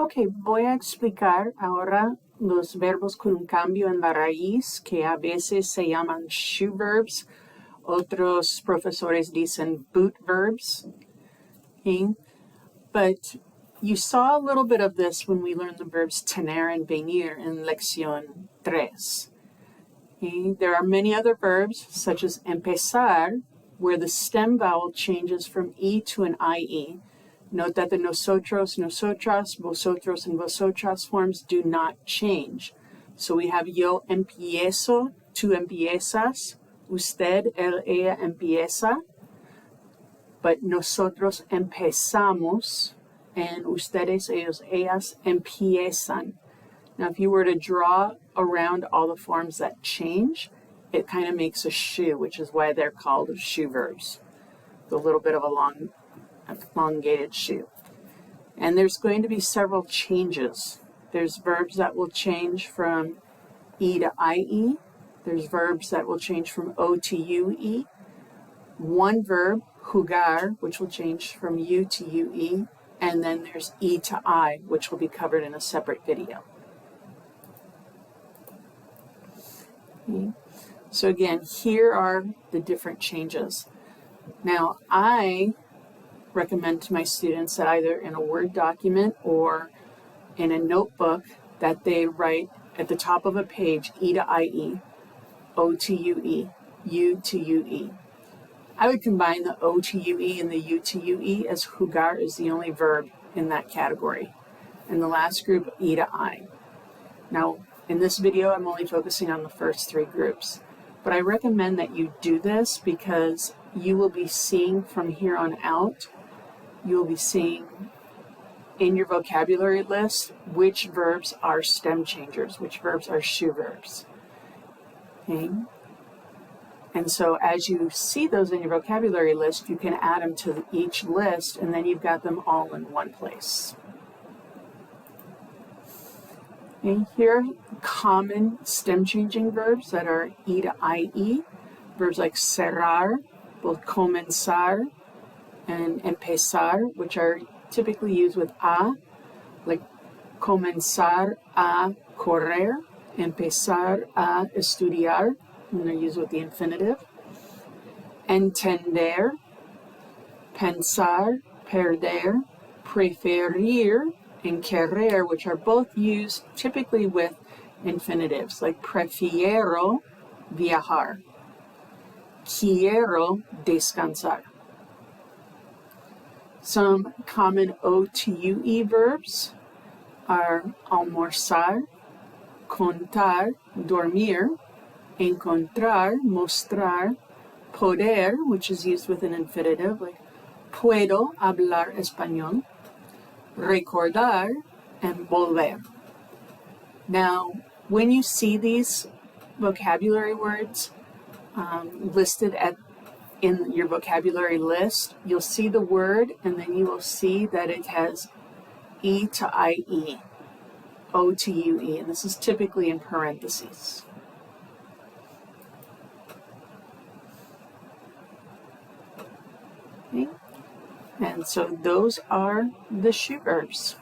Ok, voy a explicar ahora los verbos con un cambio en la raíz que a veces se llaman shoe verbs. Otros profesores dicen boot verbs. Okay? But you saw a little bit of this when we learned the verbs tener and venir in Lección 3. Okay? There are many other verbs, such as empezar, where the stem vowel changes from E to an IE. Note that the nosotros, nosotras, vosotros, and vosotras forms do not change. So we have yo empiezo, tú empiezas, usted, él, ella empieza, but nosotros empezamos, and ustedes, ellos, ellas empiezan. Now, if you were to draw around all the forms that change, it kind of makes a shoe, which is why they're called shoe verbs. A little bit of a elongated shoe. And there's going to be several changes. There's verbs that will change from E to IE. There's verbs that will change from O to UE. One verb, jugar, which will change from U to UE. And then there's E to I, which will be covered in a separate video. Okay. So again, here are the different changes. Now, I recommend to my students that either in a Word document or in a notebook that they write at the top of a page E to IE, O to UE, U to UE. I would combine the O to UE and the U to UE, as jugar is the only verb in that category. And the last group, E to I. Now, in this video, I'm only focusing on the first three groups. But I recommend that you do this because you will be seeing from here on out, you will be seeing in your vocabulary list which verbs are stem changers, which verbs are shoe verbs. Okay? And so as you see those in your vocabulary list, you can add them to each list, and then you've got them all in one place. Okay, here are common stem changing verbs that are E to IE. Verbs like cerrar, both comenzar and empezar, which are typically used with a, like comenzar a correr, empezar a estudiar, and they're used with the infinitive. Entender, pensar, perder, preferir, and querer, which are both used typically with infinitives, like prefiero viajar, quiero descansar. Some common O to UE verbs are almorzar, contar, dormir, encontrar, mostrar, poder, which is used with an infinitive, like puedo hablar español, recordar, and volver. Now, when you see these vocabulary words listed in your vocabulary list, you'll see the word, and then you will see that it has E to IE, O to UE, and this is typically in parentheses. Okay. And so those are the shoe verbs.